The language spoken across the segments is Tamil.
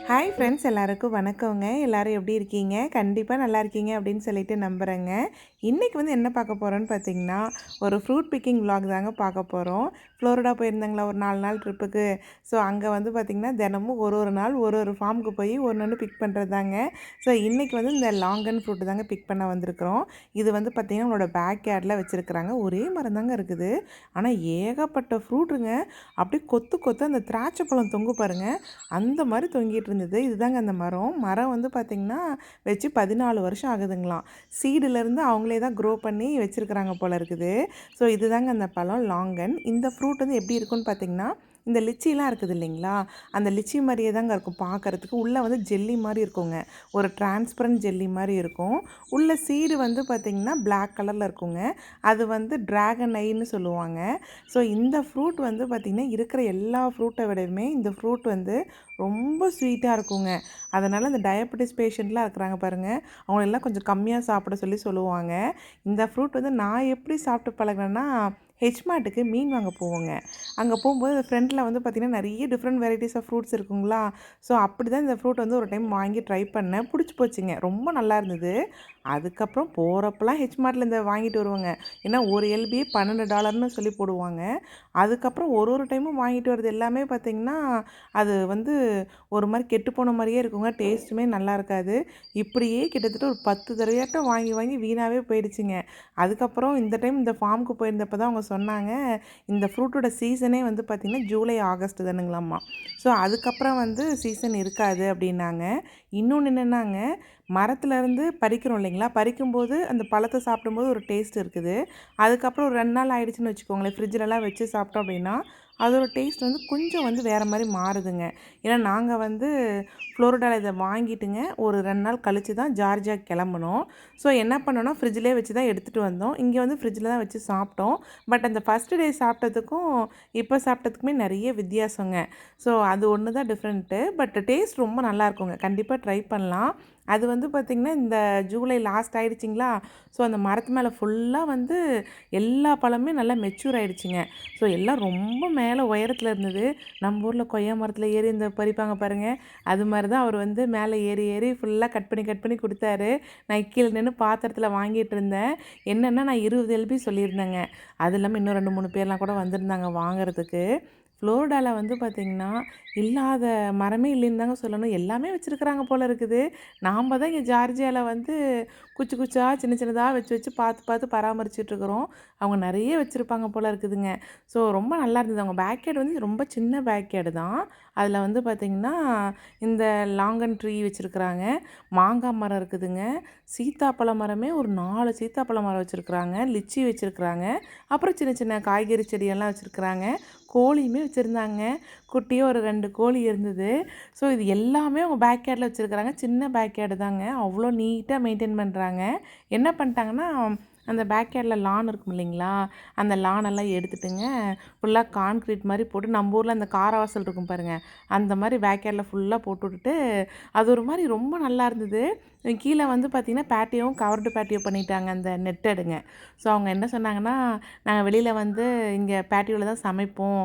ஹாய் ஃப்ரெண்ட்ஸ், எல்லாருக்கும் வணக்கங்க. எல்லோரும் எப்படி இருக்கீங்க? கண்டிப்பாக நல்லா இருக்கீங்க அப்படின்னு சொல்லிட்டு நம்புகிறேங்க. இன்றைக்கி வந்து என்ன பார்க்க போகிறோன்னு பார்த்தீங்கன்னா, ஒரு ஃப்ரூட் பிக்கிங் விலாக் தாங்க பார்க்க போகிறோம். ஃப்ளோரிடா போயிருந்தாங்களா ஒரு 4 நாள் ட்ரிப்புக்கு. ஸோ அங்கே வந்து பார்த்திங்கன்னா தினமும் ஒரு நாள் ஒரு ஃபார்முக்கு போய் ஒன்று பிக் பண்ணுறது தாங்க. ஸோ இன்றைக்கி வந்து இந்த லாங்கன் ஃப்ரூட்டு தாங்க பிக் பண்ண வந்திருக்கிறோம். இது வந்து பார்த்திங்கன்னா நம்மளோட பேக் யார்டில் வச்சுருக்குறாங்க. ஒரே மரம் தாங்க இருக்குது, ஆனால் ஏகப்பட்ட ஃப்ரூட்டுங்க. அப்படியே கொத்து கொத்து அந்த திராட்சை பழம் தொங்கு பாருங்கள், அந்த மாதிரி தொங்கிட்டு இருந்தது. இதுதாங்க அந்த மரம் வந்து பார்த்திங்கன்னா வச்சு 14 வருஷம் ஆகுதுங்களாம். சீடுலேருந்து அவங்களே தான் க்ரோ பண்ணி வச்சுருக்குறாங்க போல் இருக்குது. ஸோ இதுதாங்க அந்த பழம் லாங்கன். இந்த ஃப்ரூட் வந்து எப்படி இருக்குன்னு பார்த்திங்கன்னா, இந்த லிச்சிலாம் இருக்குது இல்லைங்களா, அந்த லிச்சி மாதிரியே தாங்க இருக்கும் பார்க்குறதுக்கு. உள்ளே வந்து ஜெல்லி மாதிரி இருக்குங்க, ஒரு டிரான்ஸ்பரண்ட் ஜெல்லி மாதிரி இருக்கும். உள்ள சீடு வந்து பார்த்திங்கன்னா பிளாக் கலரில் இருக்குங்க. அது வந்து ட்ராகன் ஐன்னு சொல்லுவாங்க. ஸோ இந்த ஃப்ரூட் வந்து பார்த்திங்கன்னா இருக்கிற எல்லா ஃப்ரூட்டை விடவுமே இந்த ஃப்ரூட் வந்து ரொம்ப ஸ்வீட்டாக இருக்குங்க. அதனால் இந்த டயபெட்டிஸ் பேஷண்ட்லாம் இருக்கிறாங்க பாருங்கள், அவங்களெல்லாம் கொஞ்சம் கம்மியாக சாப்பிட சொல்லுவாங்க. இந்த ஃப்ரூட் வந்து நான் எப்படி சாப்பிட்டு பழகினேன்னா, ஹெச்மார்ட்டுக்கு மீன் வாங்க போவோங்க. அங்கே போகும்போது ஃப்ரெண்டில் வந்து பார்த்திங்கன்னா நிறைய டிஃப்ரெண்ட் வெரைட்டிஸ் ஆஃப் ஃப்ரூட்ஸ் இருக்குங்களா. ஸோ அப்படி தான் இந்த ஃப்ரூட் வந்து ஒரு டைம் வாங்கி ட்ரை பண்ணேன். பிடிச்சி போச்சுங்க, ரொம்ப நல்லா இருந்தது. அதுக்கப்புறம் போகிறப்பெல்லாம் ஹெச்மார்ட்டில் இந்த வாங்கிட்டு வருவாங்க. ஏன்னா ஒரு எல்பியே $12ன்னு சொல்லி போடுவாங்க. அதுக்கப்புறம் ஒரு டைமும் வாங்கிட்டு வரது எல்லாமே பார்த்திங்கன்னா அது வந்து ஒரு மாதிரி கெட்டுப்போன மாதிரியே இருக்குங்க. டேஸ்ட்டுமே நல்லா இருக்காது. இப்படியே கிட்டத்தட்ட ஒரு 10 தடவையாட்டம் வாங்கி வாங்கி வீணாகவே போயிடுச்சுங்க. அதுக்கப்புறம் இந்த டைம் இந்த ஃபார்முக்கு போயிருந்தப்போ தான் அவங்க சொன்னாங்க, இந்த ஃப்ரூட்டோட சீசனே வந்து பார்த்திங்கன்னா ஜூலை ஆகஸ்ட் தானுங்களாம்மா. ஸோ அதுக்கப்புறம் வந்து சீசன் இருக்காது அப்படின்னாங்க. இன்னொன்று என்னென்னாங்க, மரத்துலேருந்து பறிக்கிறோம் இல்லைங்களா, பறிக்கும்போது அந்த பழத்தை சாப்பிடும்போது ஒரு டேஸ்ட் இருக்குது. அதுக்கப்புறம் ஒரு 2 நாள் ஆகிடுச்சின்னு வச்சுக்கோங்களேன், ஃப்ரிட்ஜிலலாம் வச்சு சாப்பிட்டோம் அப்படின்னா அதோட டேஸ்ட் வந்து கொஞ்சம் வந்து வேறு மாதிரி மாறுதுங்க. ஏன்னா நாங்கள் வந்து ஃப்ளோரிடாவில் இதை வாங்கிட்டுங்க ஒரு 2 நாள் கழித்து தான் ஜார்ஜியா கிளம்புனோம். ஸோ என்ன பண்ணோன்னா ஃப்ரிட்ஜிலே வச்சு தான் எடுத்துகிட்டு வந்தோம். இங்கே வந்து ஃப்ரிட்ஜில் தான் வச்சு சாப்பிட்டோம். பட் அந்த ஃபஸ்ட்டு டே சாப்பிட்டதுக்கும் இப்போ சாப்பிட்டதுக்குமே நிறைய வித்தியாசங்க. ஸோ அது ஒன்று தான் டிஃப்ரெண்ட்டு. பட் டேஸ்ட் ரொம்ப நல்லா இருக்குங்க, கண்டிப்பாக ட்ரை பண்ணலாம். அது வந்து பார்த்திங்கன்னா இந்த ஜூலை லாஸ்ட் ஆகிடுச்சிங்களா. ஸோ அந்த மரத்து மேலே ஃபுல்லாக வந்து எல்லா பழமுமே நல்லா மெச்சூர் ஆகிடுச்சிங்க. ஸோ எல்லாம் ரொம்ப மேலே உயரத்தில் இருந்தது. நம்ம ஊரில் கொய்யா மரத்தில் ஏறி இந்த பறிப்பாங்க பாருங்கள், அது மாதிரி தான் அவர் வந்து மேலே ஏறி ஏறி ஃபுல்லாக கட் பண்ணி கொடுத்தாரு. நான் கீழே நின்று பாத்திரத்தில் வாங்கிட்டு இருந்தேன். என்னென்னா நான் 20 எல்பி சொல்லியிருந்தேங்க. அது இல்லாமல் இன்னும் 2, 3 பேர்லாம் கூட வந்திருந்தாங்க வாங்குறதுக்கு. ஃப்ளோரிடாவில் வந்து பார்த்திங்கன்னா இல்லாத மரமே இல்லைன்னு தாங்க சொல்லணும். எல்லாமே வச்சுருக்குறாங்க போல் இருக்குது. நாம் தான் இங்கே ஜார்ஜியாவில் வந்து குச்சி குச்சா சின்ன சின்னதாக வச்சு வச்சு பார்த்து பராமரிச்சிட்ருக்குறோம். அவங்க நிறைய வச்சுருப்பாங்க போல் இருக்குதுங்க. ஸோ ரொம்ப நல்லா இருந்தது. அவங்க பேக்யார்டு வந்து ரொம்ப சின்ன பேக்யார்டு தான். அதில் வந்து பார்த்திங்கன்னா இந்த லாங்கன் ட்ரீ வச்சுருக்குறாங்க, மாங்காய் மரம் இருக்குதுங்க, சீத்தாப்பழ மரமே ஒரு 4 சீத்தாப்பழ மரம் வச்சுருக்குறாங்க, லிச்சி வச்சுருக்குறாங்க, அப்புறம் சின்ன சின்ன காய்கறி செடியெல்லாம் வச்சுருக்குறாங்க. கோழியுமே வச்சுருந்தாங்க. குட்டியாக ஒரு 2 கோழி இருந்தது. ஸோ இது எல்லாமே அவங்க பேக்யார்டில் வச்சுருக்குறாங்க. சின்ன பேக்யார்டு தாங்க, அவ்வளோ நீட்டாக மெயின்டைன் பண்ணுறாங்க. என்ன பண்ணிட்டாங்கன்னா, அந்த பேக்யார்டில் லான் இருக்கும் இல்லைங்களா, அந்த லானெல்லாம் எடுத்துட்டுங்க ஃபுல்லாக கான்க்ரீட் மாதிரி போட்டு, நம்ம ஊரில் அந்த காரவாசல் இருக்கும் பாருங்கள், அந்த மாதிரி பேக்யார்டில் ஃபுல்லாக போட்டு விட்டுட்டு அது ஒரு மாதிரி ரொம்ப நல்லா இருந்தது. கீழே வந்து பார்த்திங்கன்னா பேட்டியோவும் கவர்டு பேட்டியோ பண்ணிட்டாங்க, அந்த நெட்டடுங்க. ஸோ அவங்க என்ன சொன்னாங்கன்னா, நாங்கள் வெளியில் வந்து இங்கே பேட்டியோவில் தான் சமைப்போம்,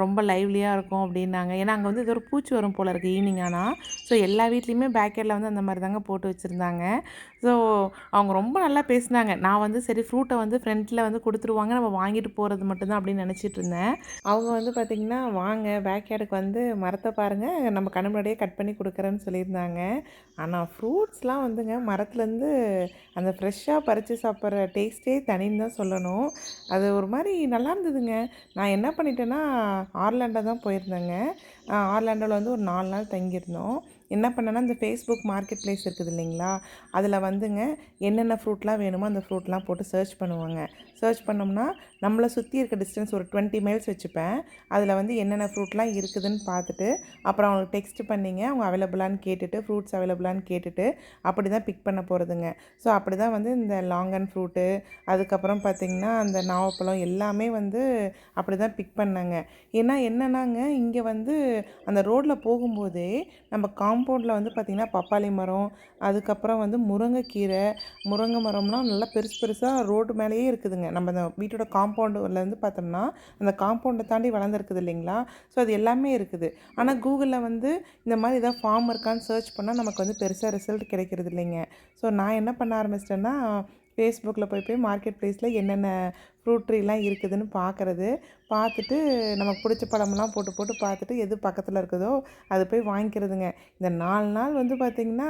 ரொம்ப லைவ்லியாக இருக்கும் அப்படின்னாங்க. ஏன்னா அங்கே வந்து ஏதோ ஒரு பூச்சி வரும் போல் இருக்குது ஈவினிங் ஆனால். ஸோ எல்லா வீட்லேயுமே பேக்யார்டில் வந்து அந்த மாதிரி தாங்க போட்டு வச்சுருந்தாங்க. ஸோ அவங்க ரொம்ப நல்லா பேசினாங்க. நான் வந்து சரி ஃப்ரூட்டை வந்து ஃப்ரெண்டில் வந்து கொடுத்துருவாங்க, நம்ம வாங்கிட்டு போகிறது மட்டும்தான் அப்படின்னு நினச்சிட்டு இருந்தேன். அவங்க வந்து பார்த்திங்கன்னா, வாங்க பேக்யார்டுக்கு வந்து மரத்தை பாருங்கள், நம்ம கண்ணு முன்னாடியே கட் பண்ணி கொடுக்குறேன்னு சொல்லியிருந்தாங்க. ஆனால் ஃப்ரூட்ஸ்லாம் வந்துங்க மரத்துலேருந்து அந்த ஃப்ரெஷ்ஷாக பறித்து சாப்பிட்ற டேஸ்ட்டே தனின்னு தான் சொல்லணும். அது ஒரு மாதிரி நல்லா இருந்ததுங்க. நான் என்ன பண்ணிட்டேன்னா ஆர்லாண்டோ தான் போயிருந்தேங்க. ஆர்லாண்டோவில் வந்து ஒரு 4 நாள் தங்கியிருந்தோம். என்ன பண்ணேன்னா, இந்த ஃபேஸ்புக் மார்க்கெட் ப்ளேஸ் இருக்குது இல்லைங்களா, அதில் வந்துங்க என்னென்ன ஃப்ரூட்லாம் வேணுமோ அந்த ஃப்ரூட்லாம் போட்டு சர்ச் பண்ணுவோங்க. சர்ச் பண்ணோம்னா நம்மளை சுற்றி இருக்க டிஸ்டன்ஸ் ஒரு 20 மைல்ஸ் வச்சுப்பேன். அதில் வந்து என்னென்ன ஃப்ரூட்லாம் இருக்குதுன்னு பார்த்துட்டு, அப்புறம் அவங்களுக்கு டெக்ஸ்ட் பண்ணிங்க அவங்க அவைலபிளான்னு கேட்டுட்டு, ஃப்ரூட்ஸ் அவைலபிளான்னு கேட்டுட்டு அப்படி தான் பிக் பண்ண போகிறதுங்க. ஸோ அப்படி தான் வந்து இந்த லாங்கன் ஃப்ரூட்டு, அதுக்கப்புறம் பார்த்திங்கன்னா அந்த நாவப்பழம் எல்லாமே வந்து அப்படி தான் பிக் பண்ணேங்க. ஏன்னா என்னென்னாங்க, இங்கே வந்து அந்த ரோட்டில் போகும்போதே நம்ம காம்பவுண்டில் வந்து பார்த்திங்கன்னா பப்பாளி மரம், அதுக்கப்புறம் வந்து முருங்கை மரம்லாம் நல்லா பெருசு பெருசாக ரோடு மேலேயே இருக்குதுங்க. நம்ம அந்த வீட்டோட காம்பவுண்டுலேருந்து பார்த்தோம்னா அந்த காம்பவுண்டை தாண்டி வளர்ந்துருக்குது இல்லைங்களா, ஸோ அது எல்லாமே இருக்குது. ஆனால் கூகுளில் வந்து இந்த மாதிரி ஏதாவது ஃபார்ம் இருக்கான்னு சர்ச் பண்ணால் நமக்கு வந்து பெருசாக ரிசல்ட் கிடைக்கிறது இல்லைங்க. ஸோ நான் என்ன பண்ண ஆரம்பிச்சிட்டேன்னா, ஃபேஸ்புக்கில் போய் மார்க்கெட் ப்ளேஸில் என்னென்ன ஃப்ரூட் ட்ரீலாம் இருக்குதுன்னு பார்த்துட்டு நமக்கு பிடிச்ச பழமெல்லாம் போட்டு பார்த்துட்டு எது பக்கத்தில் இருக்குதோ அது போய் வாங்கிக்கிறதுங்க. இந்த 4 நாள் வந்து பார்த்திங்கன்னா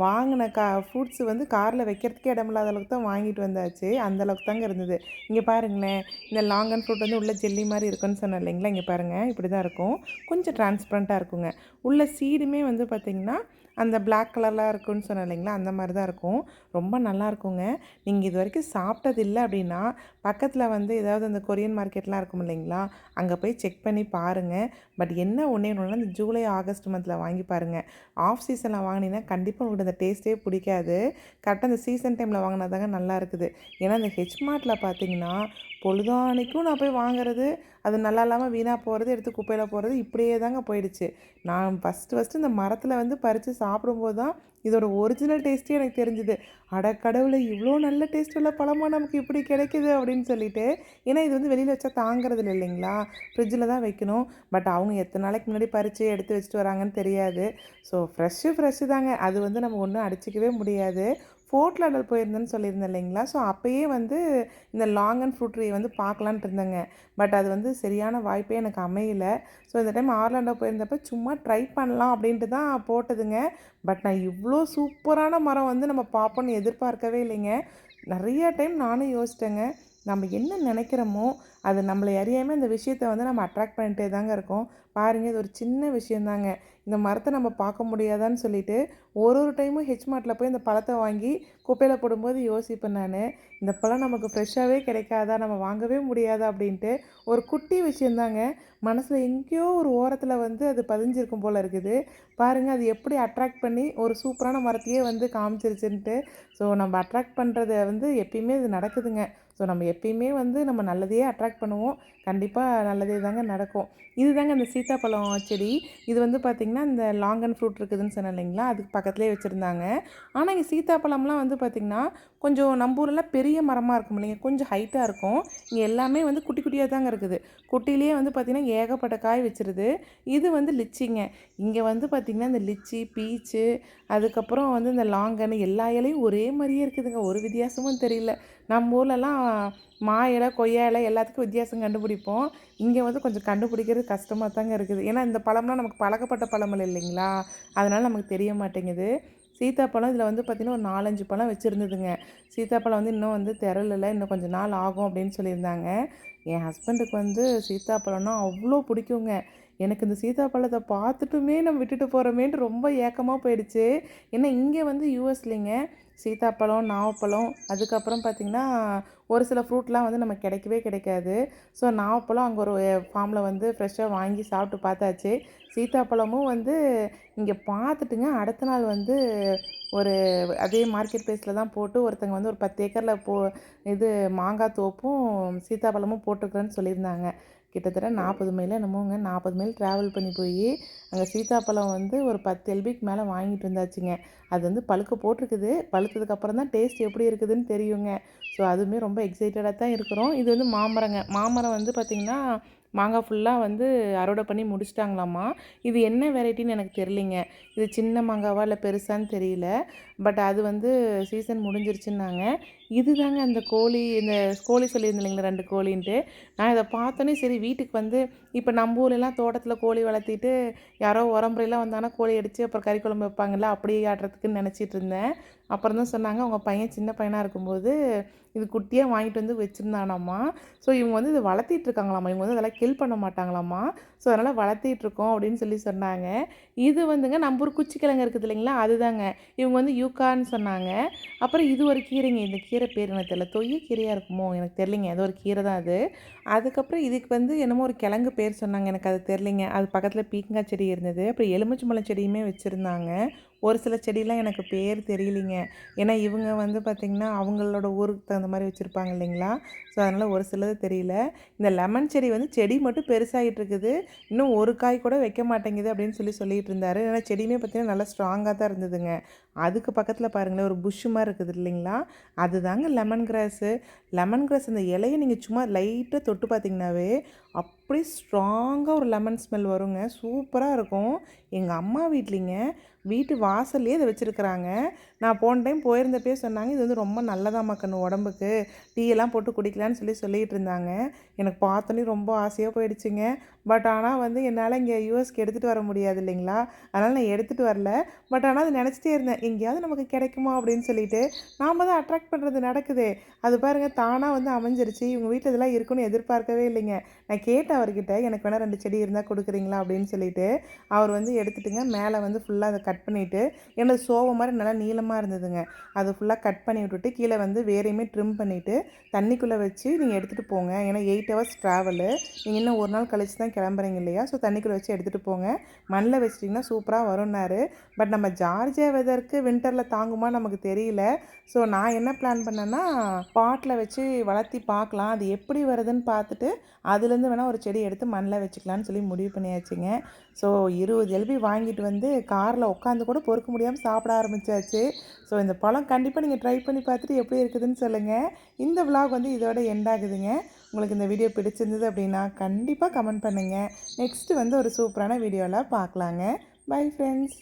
வாங்கின ஃப்ரூட்ஸ் வந்து காரில் வைக்கிறதுக்கே இடமில்லாத அளவுக்கு தான் வாங்கிட்டு வந்தாச்சு. அந்தளவுக்கு தாங்க இருந்தது. இங்கே பாருங்களேன், இந்த லாங்கன் ஃப்ரூட் வந்து உள்ளே ஜெல்லி மாதிரி இருக்குன்னு சொன்னேன் இல்லைங்களா, இங்கே பாருங்கள் இப்படி தான் இருக்கும். கொஞ்சம் டிரான்ஸ்பரண்ட்டாக இருக்குங்க. உள்ள சீடுமே வந்து பார்த்திங்கன்னா அந்த பிளாக் கலர்லாம் இருக்குன்னு சொன்னேன் இல்லைங்களா, அந்த மாதிரி தான் இருக்கும். ரொம்ப நல்லாயிருக்குங்க. நீங்கள் இது வரைக்கும் சாப்பிட்டதில்ல அப்படின்னா பக்கத்தில் வந்து ஏதாவது அந்த கொரியன் மார்க்கெட்லாம் இருக்கும் இல்லைங்களா, அங்கே போய் செக் பண்ணி பாருங்கள். பட் என்ன ஒன்றே ஒன்றுனா இந்த ஜூலை ஆகஸ்ட் மந்தில் வாங்கி பாருங்கள். ஆஃப் சீசனில் வாங்கினீங்கன்னா கண்டிப்பாக உங்களுக்கு அந்த டேஸ்ட்டே பிடிக்காது. கரெக்டாக அந்த சீசன் டைமில் வாங்கினா தாங்க நல்லா இருக்குது. ஏன்னா இந்த ஹெச்மார்ட்டில் பார்த்தீங்கன்னா பொழுதானைக்கும் நான் போய் வாங்குறது, அது நல்லா இல்லாமல் வீணாக போகிறது, எடுத்து குப்பையில் போகிறது, இப்படியே தாங்க போயிடுச்சு. நான் ஃபஸ்ட்டு இந்த மரத்தில் வந்து பறித்து சாப்பிடும்போது தான் இதோட ஒரிஜினல் டேஸ்ட்டே எனக்கு தெரிஞ்சுது. அட கடவுளே! இவ்வளோ நல்ல டேஸ்ட் உள்ள பழமா நமக்கு இப்படி கிடைக்குது அப்படின்னு சொல்லிட்டு. ஏன்னா இது வந்து வெளியில் வச்சா தாங்கிறது இல்லைங்களா, ஃப்ரிட்ஜில் தான் வைக்கணும். பட் அவங்க எத்தனை நாளைக்கு முன்னாடி பறித்து எடுத்து வச்சுட்டு வராங்கன்னு தெரியாது. ஸோ ஃப்ரெஷ்ஷு தாங்க. அது வந்து நம்ம ஒன்றும் அடிச்சிக்கவே முடியாது. ஃபோர்ட் லாடர் போயிருந்தேன்னு சொல்லியிருந்தேன் இல்லைங்களா, ஸோ அப்போயே வந்து இந்த லாங் அண்ட் ஃப்ரூட் ட்ரீ வந்து பார்க்கலான்ட்டு இருந்தேங்க. பட் அது வந்து சரியான வாய்ப்பே எனக்கு அமையல. ஸோ இந்த டைம் ஆர்லாண்டோ போயிருந்தப்போ சும்மா ட்ரை பண்ணலாம் அப்படின்ட்டு தான் போட்டதுங்க. பட் நான் இவ்வளோ சூப்பரான மரம் வந்து நம்ம பார்ப்போன்னு எதிர்பார்க்கவே இல்லைங்க. நிறைய டைம் நானும் யோசித்தேங்க. நம்ம என்ன நினைக்கிறோமோ அது நம்மளை அறியாமல் இந்த விஷயத்த வந்து நம்ம அட்ராக்ட் பண்ணிகிட்டே தாங்க இருக்கோம். பாருங்கள், இது ஒரு சின்ன விஷயந்தாங்க. இந்த மரத்தை நம்ம பார்க்க முடியாதான்னு சொல்லிட்டு ஒரு டைமும் ஹெச்மார்ட்டில் போய் இந்த பழத்தை வாங்கி குப்பையில் போடும்போது யோசிப்பேன் நான், இந்த பழம் நமக்கு ஃப்ரெஷ்ஷாகவே கிடைக்காதா, நம்ம வாங்கவே முடியாதா அப்படின்ட்டு. ஒரு குட்டி விஷயந்தாங்க, மனசில் எங்கேயோ ஒரு ஓரத்தில் வந்து அது பதிஞ்சிருக்கும் போல் இருக்குது. பாருங்கள், அது எப்படி அட்ராக்ட் பண்ணி ஒரு சூப்பரான மரத்தையே வந்து காமிச்சிருச்சுன்ட்டு. ஸோ நம்ம அட்ராக்ட் பண்ணுறத வந்து எப்பயுமே இது நடக்குதுங்க. ஸோ நம்ம எப்பயுமே வந்து நம்ம நல்லதையே அட்ராக்ட் பண்ணுவோம். கண்டிப்பாக நல்லதே தாங்க நடக்கும். இது தாங்க அந்த சீத்தாப்பழம் செடி. இது வந்து பார்த்திங்கன்னா இந்த லாங்கன் ஃப்ரூட் இருக்குதுன்னு சொன்னேன் இல்லைங்களா, அதுக்கு பக்கத்துலேயே வச்சுருந்தாங்க. ஆனால் இங்கே சீத்தாப்பழம்லாம் வந்து பார்த்திங்கன்னா கொஞ்சம் நம்ம ஊரெல்லாம் பெரிய மரமாக இருக்கும் இல்லைங்க, கொஞ்சம் ஹைட்டாக இருக்கும். இங்கே எல்லாமே வந்து குட்டி குட்டியாக தாங்க இருக்குது. குட்டிலேயே வந்து பார்த்திங்கன்னா ஏகப்பட்ட காய் வச்சிருது. இது வந்து லிச்சிங்க. இங்கே வந்து பார்த்திங்கன்னா இந்த லிச்சி, பீச்சு, அதுக்கப்புறம் வந்து இந்த லாங்கன் எல்லா இலையும் ஒரே மாதிரியே இருக்குதுங்க. ஒரு வித்தியாசமும் தெரியல. நம்ம ஊர்லலாம் மா இலை, கொய்யா இலை எல்லாத்துக்கும் வித்தியாசம் கண்டுபிடிப்போம். இங்கே வந்து கொஞ்சம் கண்டுபிடிக்கிறது கஷ்டமாக தாங்க இருக்குது. ஏன்னா இந்த பழம்லாம் நமக்கு பழக்கப்பட்ட பழம் இல்லைங்களா, அதனால் நமக்கு தெரிய மாட்டேங்குது. சீத்தாப்பழம் இதில் வந்து பார்த்திங்கன்னா ஒரு 4, 5 பழம் வச்சுருந்ததுங்க. சீத்தாப்பழம் வந்து இன்னும் வந்து திரளல, இன்னும் கொஞ்சம் நாள் ஆகும் அப்படின்னு சொல்லியிருந்தாங்க. என் ஹஸ்பண்டுக்கு வந்து சீத்தாப்பழம்னா அவ்வளோ பிடிக்குங்க. எனக்கு இந்த சீத்தாப்பழத்தை பார்த்துட்டுமே நம்ம விட்டுட்டு போகிறோமேன்ட்டு ரொம்ப ஏக்கமாக போயிடுச்சு. ஏன்னா இங்கே வந்து யூஎஸ்லேங்க சீத்தாப்பழம், நாவப்பழம், அதுக்கப்புறம் பார்த்திங்கன்னா ஒரு சில ஃப்ரூட்லாம் வந்து நமக்கு கிடைக்கவே கிடைக்காது. ஸோ நாவப்பழம் அங்கே ஒரு ஃபார்மில் வந்து ஃப்ரெஷ்ஷாக வாங்கி சாப்பிட்டு பார்த்தாச்சு. சீத்தாப்பழமும் வந்து இங்கே பார்த்துட்டுங்க அடுத்த நாள் வந்து ஒரு அதே மார்க்கெட் ப்ளேஸில் தான் போட்டு ஒருத்தங்க வந்து ஒரு 10 ஏக்கரில் இது மாங்காய் தோப்பும் சீத்தாப்பழமும் போட்டிருக்குறேன்னு சொல்லியிருந்தாங்க. கிட்டத்தட்ட 40 மைல் என்னமோங்க, 40 மைல் ட்ராவல் பண்ணி போய் அங்கே சீத்தாப்பழம் வந்து ஒரு 10 எல்பிக்கு மேலே வாங்கிட்டு வந்தாச்சுங்க. அது வந்து பழுக்க போட்டிருக்குது. பழுத்ததுக்கப்புறம் தான் டேஸ்ட் எப்படி இருக்குதுன்னு தெரியுங்க. ஸோ அதுவுமே ரொம்ப எக்ஸைட்டடாக தான் இருக்கிறோம். இது வந்து மாமரங்க. மாமரம் வந்து பார்த்திங்கன்னா மாங்காய் ஃபுல்லாக வந்து அறுவடை பண்ணி முடிச்சிட்டாங்களாம்மா. இது என்ன வெரைட்டின்னு எனக்கு தெரியலிங்க. இது சின்ன மாங்காவா இல்லை பெருசான்னு தெரியல. பட் அது வந்து சீசன் முடிஞ்சிருச்சுன்னாங்க. இதுதாங்க அந்த கோழி, இந்த கோழி சொல்லியிருந்தேன் இல்லைங்களா 2 கோழின்ட்டு. நான் இத பார்த்தோனே சரி வீட்டுக்கு வந்து இப்ப நம்ம ஊர்லலாம் தோட்டத்தில கோழி வளர்த்திட்டு, யாரோ உறமுறைலாம் வந்தாங்கன்னா கோழி அடிச்சு அப்புறம் கறி குழம்பு வைப்பாங்கல்ல, அப்படி ஆட்டுறதுக்குன்னு நெனச்சிட்டு இருந்தேன். அப்புறம் தான் சொன்னாங்க, "உங்க பையன் சின்ன பையனா இருக்கும்போது, இது குட்டியா வாங்கிட்டு வந்து வச்சிருந்தானாம்மா. ஸோ இவங்க வந்து இத வளர்த்திட்டு இருக்காங்களாம்மா. இவங்க வந்து அதெல்லாம் கில் பண்ண மாட்டாங்களாம்மா. ஸோ அதனால வளர்த்திட்டுருக்கோம்." அப்படின்னு சொல்லி சொன்னாங்க. இது வந்துங்க நம்ம ஊர் குச்சிக்கிழங்கு இருக்குது இல்லைங்களா? அதுதாங்க. இவங்க வந்து யூக்கான்னு சொன்னாங்க. அப்புறம் இது ஒரு கீரைங்க. இந்த கீரை பேர் எனக்கு தெரியல. தொய்ய கீரையா இருக்குமோ? எனக்கு தெரியலைங்க. ஏதோ ஒரு கீரை தான் அது. அதுக்கப்புறம் இதுக்கு வந்து என்னமோ ஒரு கிழங்கு பேர் சொன்னாங்க. எனக்கு அது தெரியலைங்க. அது பக்கத்தில பீக்கங்காய் செடி இருந்தது. அப்புறம் எலுமிச்சம்பழம் செடியுமே வச்சிருந்தாங்க. ஒரு சில செடிலாம் எனக்கு பேர் தெரியலைங்க. ஏன்னா இவங்க வந்து பார்த்திங்கன்னா, அவங்களோட ஊருக்கு தகுந்த மாரி வச்சிருப்பாங்க இல்லைங்களா? ஸோ அதனால ஒரு சிலது தெரியல. இந்த லெமன் செடி வந்து செடி மட்டும் பெருசாகிட்டு இருக்குது. இன்னும் ஒரு காய் கூட வைக்க மாட்டேங்குது அப்படின்னு சொல்லிட்டு இருந்தாரு. ஏன்னா செடியுமே பார்த்தீங்கன்னா நல்லா ஸ்ட்ராங்கா தான் இருந்ததுங்க. அதுக்கு பக்கத்தில பாருங்களேன் ஒரு புஷ் மாரி இருக்குது இல்லைங்களா? அதுதாங்க லெமன் கிராஸு. லெமன் கிராஸ் அந்த இலைய நீங்க சும்மா லைட்டா தொட்டு பார்த்தீங்கன்னாவே, அப்படியே ஸ்ட்ராங்கா ஒரு லெமன் ஸ்மெல் வருங்க. சூப்பரா இருக்கும். எங்க அம்மா வீட்லிங்க, வீட்டு வாசல்லயே இத வச்சிருக்கிறாங்க. நான் போன டைம் போயிருந்தப்பயே சொன்னாங்க, "இது வந்து ரொம்ப நல்லதாம்மா கண்ணு உடம்புக்கு. டீ எல்லாம் போட்டு குடிக்கலான்னு" சொல்லிட்டு இருந்தாங்க. எனக்கு பார்த்தோனே ரொம்ப ஆசையா போயிடுச்சுங்க. பட் ஆனா வந்து என்னால இங்க யுஎஸ்க்கு எடுத்துட்டு வர முடியாது இல்லைங்களா? அதனால நான் எடுத்துட்டு வரல. பட் ஆனா அத நெனச்சிட்டே இருந்தேன். எங்கேயாவது நமக்கு கிடைக்குமா அப்படின்னு சொல்லிட்டு. நாம தான் அட்ராக்ட் பண்றது நடக்குதே. அது பாருங்க தானா வந்து அமைஞ்சிருச்சு. இவங்க வீட்ல இதெல்லாம் இருக்குன்னு எதிர்பார்க்கவே இல்லைங்க. நான் கேட்டேன் அவர்கிட்ட, "எனக்கு வேணா 2 செடி இருந்தா குடுக்குறீங்களா?" அப்படின்னு சொல்லிட்டு. அவர் வந்து எடுத்துட்டுங்க மேல வந்து ஃபுல்லா அத கட் பண்ணிட்டு, என்னது சோவ மாரி நல்லா நீளமா இருந்ததுங்க. அத ஃபுல்லா கட் பண்ணி விட்டுட்டு, கீழ வந்து வேரையுமே ட்ரிம் பண்ணிட்டு, தண்ணிக்குள்ள வச்சு நீங்க எடுத்துட்டு போங்க. ஏன்னா 8 ஹவர்ஸ் ட்ராவலு. நீங்க இன்னும் 1 நாள் கழிச்சு தான் கிளம்புறீங்க இல்லையா? ஸோ தண்ணிக்குள்ள வச்சு எடுத்துட்டு போங்க. மண்ல வச்சிட்டிங்கன்னா சூப்பரா வரும்னாரு. பட் நம்ம ஜார்ஜியா வெதருக்கு வின்டர்ல தாங்குமான்னு நமக்கு தெரியல. ஸோ நான் என்ன பிளான் பண்ணேன்னா, பாட்ல வச்சு வளர்த்தி பார்க்கலாம். அது எப்படி வருதுன்னு பார்த்துட்டு, அதுலேருந்து வேணா ஒரு செடி எடுத்து மண்ல வச்சுக்கலான்னு சொல்லி முடிவு பண்ணியாச்சுங்க. ஸோ 20 எல்பி வாங்கிட்டு வந்து கார்ல உட்காந்து கூட பொறுக்க முடியாம சாப்பிட ஆரம்பிச்சாச்சு. ஸோ இந்த பழம் கண்டிப்பா நீங்க ட்ரை பண்ணி பார்த்துட்டு எப்படி இருக்குதுன்னு சொல்லுங்க. இந்த விலாக் வந்து இதோட எண்ட் ஆகுதுங்க. உங்களுக்கு இந்த வீடியோ பிடிச்சிருந்தது அப்படின்னா, கண்டிப்பா கமெண்ட் பண்ணுங்க. நெக்ஸ்ட் வந்து ஒரு சூப்பரான வீடியோல பார்க்கலாங்க. Bye friends.